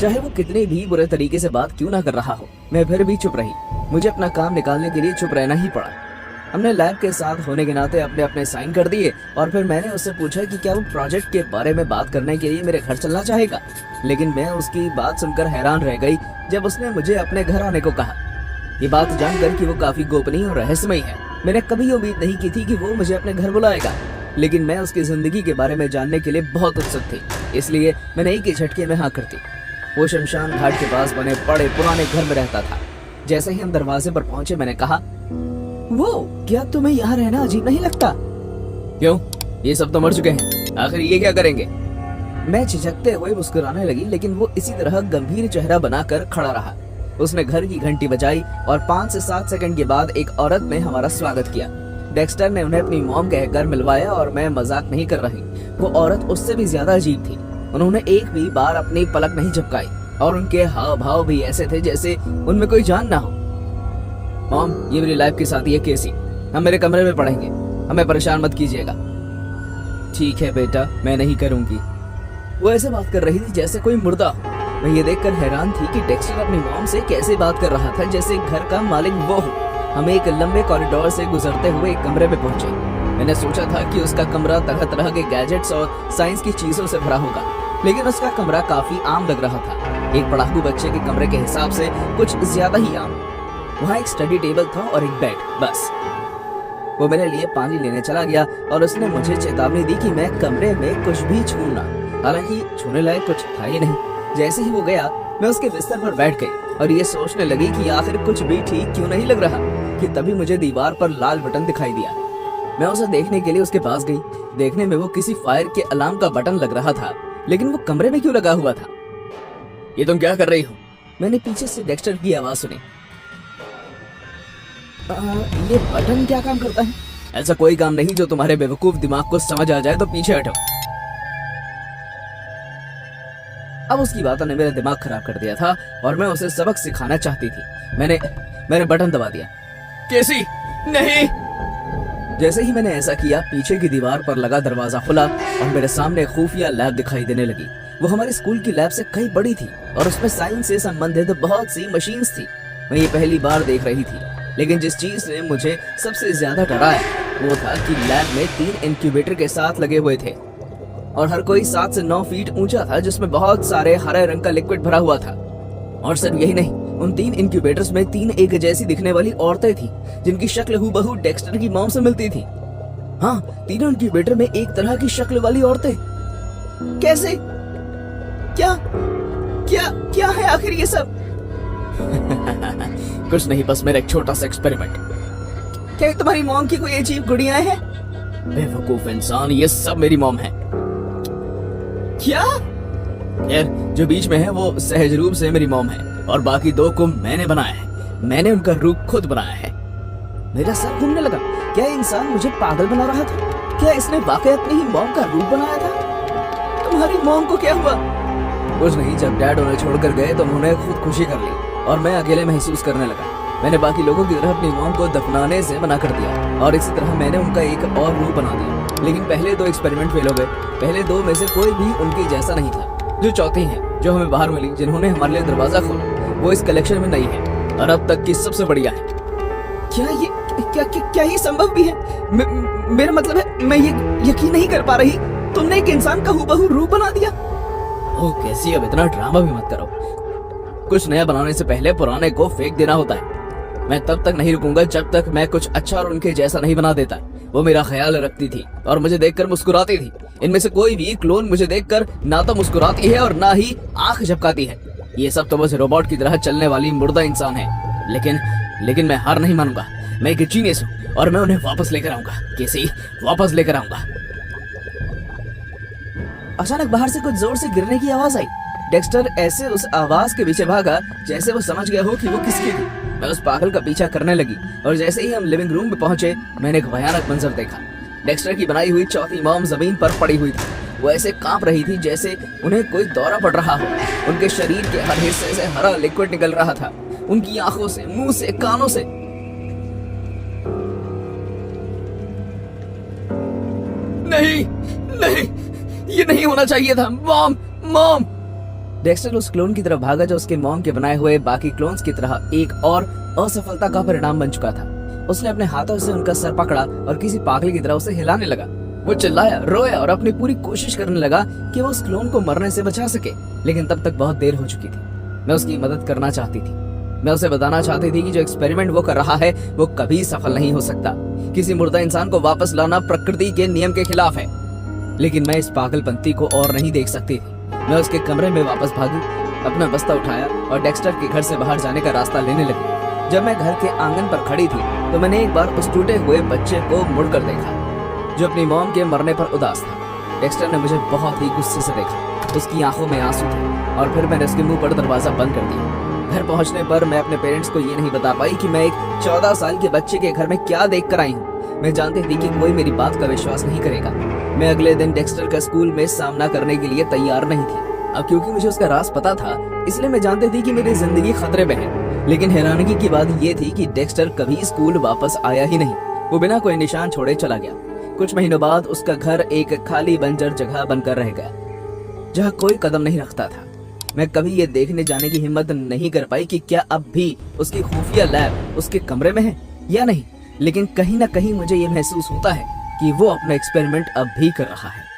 चाहे वो कितने भी बुरे तरीके से बात क्यों ना कर रहा हो, मैं फिर भी चुप रही। मुझे अपना काम निकालने के लिए चुप रहना ही पड़ा। हमने लैब के साथ होने के नाते अपने अपने साइन कर दिए और फिर मैंने उससे पूछा कि क्या वो प्रोजेक्ट के बारे में बात करने के लिए मेरे घर चलना चाहेगा। लेकिन मैं उसकी बात सुनकर हैरान रह गई जब उसने मुझे अपने घर आने को कहा। ये बात जानकर कि वो काफी गोपनीय और रहस्यमयी है, मैंने कभी उम्मीद नहीं की थी कि वो मुझे अपने घर बुलाएगा। लेकिन मैं उसकी जिंदगी के बारे में जानने के लिए बहुत उत्सुक थी, इसलिए मैंने एक ही झटके में हाँ कर दी। वो शमशान घाट के पास बने बड़े पुराने घर में रहता था। जैसे ही हम दरवाजे पर पहुंचे मैंने कहा, वो क्या तुम्हें यहाँ रहना अजीब नहीं लगता? क्यों, ये सब तो मर चुके हैं, आखिर ये क्या करेंगे? मैं झिझकते हुए मुस्कुराने लगी, लेकिन वो इसी तरह गंभीर चेहरा बनाकर खड़ा रहा। उसने घर की घंटी बजाई और 5 से 7 सेकंड के बाद एक औरत ने हमारा स्वागत किया। डेक्स्टर ने उन्हें अपनी मॉम कहकर मिलवाया और मैं मजाक नहीं कर रही, वो औरत उससे भी ज्यादा अजीब थी। उन्होंने एक भी बार अपनी पलक नहीं झपकाई और उनके हाव भाव भी ऐसे थे जैसे उनमें कोई जान ना हो। मॉम, ये मेरी लाइफ की शादी है केसी, हम मेरे कमरे में पढ़ेंगे, हमें परेशान मत कीजिएगा। ठीक है बेटा, मैं नहीं करूंगी। वो ऐसे बात कर रही थी जैसे कोई मुर्दा हो। मैं ये देखकर हैरान थी कि डेक्स्टर अपनी मॉम से कैसे बात कर रहा था जैसे घर का मालिक वो हो। हम एक लंबे कॉरिडोर से गुजरते हुए एक कमरे में पहुंचे। मैंने सोचा था कि उसका कमरा तरह तरह के गैजेट्स और साइंस की चीजों से भरा होगा, लेकिन उसका कमरा काफी आम लग रहा था, एक पढ़ाकू बच्चे के कमरे के हिसाब से कुछ ज्यादा ही आम। वहाँ एक स्टडी टेबल था और एक बेड, बस। वो मेरे लिए पानी लेने चला गया और उसने मुझे चेतावनी दी कि मैं कमरे में कुछ भी छूना, हालांकि छूने लायक कुछ था ही नहीं। जैसे ही वो गया मैं उसके बिस्तर पर बैठ गई और ये सोचने लगी कि आखिर कुछ भी ठीक क्यों नहीं लग रहा कि तभी मुझे दीवार पर लाल बटन दिखाई दिया। मैं उसे देखने के लिए उसके पास गई। देखने में वो किसी फायर के अलार्म का बटन लग रहा था, लेकिन वो कमरे में क्यों लगा हुआ था? ये तुम क्या कर रही हो? मैंने पीछे से डेक्स्टर की आवाज सुनी। ये बटन क्या काम करता है? ऐसा कोई काम नहीं जो तुम्हारे बेवकूफ दिमाग को समझ आ जाए, तो पीछे हटो। अब उसकी बातों ने मेरा दिमाग खराब कर दिया था और मैं उसे सबक सिखाना चाहती थी। मैंने बटन दबा दिया। केसी, नहीं! जैसे ही मैंने ऐसा किया, पीछे की दीवार पर लगा दरवाजा खुला और मेरे सामने खुफिया लैब दिखाई देने लगी। वो हमारे स्कूल की लैब से कई बड़ी थी और उसमें साइंस से संबंधित बहुत सी मशीन्स थी। मैं ये पहली बार देख रही थी, लेकिन जिस चीज ने मुझे सबसे ज्यादा डराया वो था कि लैब में 3 इंक्यूबेटर के साथ लगे हुए थे और हर कोई 7 से 9 फीट ऊंचा था, जिसमें बहुत सारे हरे रंग का लिक्विड भरा हुआ था। और सिर्फ यही नहीं, उन 3 इंक्यूबेटर्स में 3 एक जैसी दिखने वाली औरतें थी जिनकी शक्ल हूबहू डेक्स्टर की मॉम से मिलती थी। हाँ, तीनों इंक्यूबेटर में एक तरह की शक्ल वाली औरतें। कैसे? क्या क्या क्या है आखिर ये सब? कुछ नहीं, बस मेरा एक छोटा सा एक्सपेरिमेंट। क्या तुम्हारी मॉम की कोई अजीब गुड़ियां हैं? बेवकूफ इंसान, ये सब मेरी मॉम है। क्या? यार, जो बीच में है वो सहज रूप से मेरी मॉम है और बाकी 2 को मैंने बनाया है। मैंने उनका रूप खुद बनाया है। मेरा सर घूमने लगा। क्या इंसान मुझे पागल बना रहा था? क्या इसने वाकई अपनी ही मॉम का रूप बनाया था? तुम्हारी मॉम को क्या हुआ? कुछ नहीं, जब डैड उन्हें छोड़कर गए तो उन्होंने खुदकुशी कर ली और मैं अकेले महसूस करने लगा। मैंने बाकी लोगों की तरह अपनी मॉम को दफनाने से मना कर दिया और इसी तरह मैंने उनका एक और रूप बना दिया। लेकिन पहले 2 एक्सपेरिमेंट फेल हो गए। पहले 2 में से कोई भी उनकी जैसा नहीं था। जो चौथी है, जो हमें बाहर मिली, जिन्होंने हमारे लिए दरवाजा खोला, वो इस कलेक्शन में नहीं है और अब तक की सबसे बढ़िया है। क्या ये संभव भी है? मेरा मतलब है, मैं ये यकीन नहीं कर पा रही। तुमने एक इंसान का हूबहू रूप बना दिया। ओह कैसी, अब इतना ड्रामा भी मत करो। कुछ नया बनाने से पहले पुराने को फेंक देना होता है। मैं तब तक नहीं रुकूंगा जब तक मैं कुछ अच्छा और उनके जैसा नहीं बना देता। वो मेरा ख्याल रखती थी और मुझे देखकर मुस्कुराती थी। इनमें से कोई भी क्लोन मुझे देखकर ना तो मुस्कुराती है और ना ही आंख झपकाती है। ये सब तो बस रोबोट की तरह चलने वाली मुर्दा इंसान है। लेकिन मैं हार नहीं मानूंगा। मैं एक जीनियस हूँ और मैं उन्हें वापस लेकर आऊंगा। कैसे वापस लेकर आऊंगा। अचानक बाहर से कुछ जोर से गिरने की आवाज आई। डेक्स्टर ऐसे उस आवाज के पीछे भागा जैसे वो समझ गया हो कि वो किसकी थी। मैं उस पागल का पीछा करने लगी और जैसे ही हम लिविंग रूम में पहुंचे, मैंने एक भयानक मंजर देखा। डेक्स्टर की बनाई हुई चौथी मॉम जमीन पर पड़ी हुई थी। वो ऐसे कांप रही थी जैसे उन्हें कोई दौरा पड़ रहा हो। उनके शरीर के हर हिस्से से हरा लिक्विड निकल रहा था, उनकी आंखों से, मुंह से, कानों से। नहीं, ये नहीं होना चाहिए था। मॉम, डेक्स्टर उस क्लोन की तरफ भागा जो उसके मॉम के बनाए हुए बाकी क्लोन्स की तरह एक और असफलता का परिणाम बन चुका था। उसने अपने हाथों से उनका सर पकड़ा और किसी पागल की तरह उसे हिलाने लगा। वो चिल्लाया, रोया और अपनी पूरी कोशिश करने लगा कि वो उस क्लोन को मरने से बचा सके, लेकिन तब तक बहुत देर हो चुकी थी। मैं उसकी मदद करना चाहती थी। मैं उसे बताना चाहती थी कि जो एक्सपेरिमेंट वो कर रहा है वो कभी सफल नहीं हो सकता। किसी मुर्दा इंसान को वापस लाना प्रकृति के नियम के खिलाफ है। लेकिन मैं इस पागलपंती को और नहीं देख सकती थी। मैं उसके कमरे में वापस भागी, अपना बस्ता उठाया और डेक्स्टर के घर से बाहर जाने का रास्ता लेने लगी। जब मैं घर के आंगन पर खड़ी थी तो मैंने एक बार उस टूटे हुए बच्चे को मुड़कर देखा जो अपनी मॉम के मरने पर उदास था। डेक्स्टर ने मुझे बहुत ही गुस्से से देखा। उसकी आंखों में आंसू थे और फिर मैंने उसके मुंह पर दरवाजा बंद कर दिया। घर पहुंचने पर मैं अपने पेरेंट्स को ये नहीं बता पाई कि मैं एक 14 साल के बच्चे के घर में क्या देख कर आई हूँ। मैं जानती थी कि कोई मेरी बात का विश्वास नहीं करेगा। मैं अगले दिन डेक्स्टर का स्कूल में सामना करने के लिए तैयार नहीं थी। अब क्योंकि मुझे उसका राज पता था, इसलिए मैं जानती थी कि मेरी जिंदगी खतरे में है। लेकिन हैरानगी की बात यह थी कि डेक्स्टर कभी स्कूल वापस आया ही नहीं। वो बिना कोई निशान छोड़े चला गया। कुछ महीनों बाद उसका घर एक खाली बंजर जगह बनकर रह गया जहाँ कोई कदम नहीं रखता था। मैं कभी ये देखने जाने की हिम्मत नहीं कर पाई कि क्या अब भी उसकी खुफिया लैब उसके कमरे में है या नहीं, लेकिन कहीं ना कहीं मुझे ये महसूस होता है कि वो अपना एक्सपेरिमेंट अब भी कर रहा है।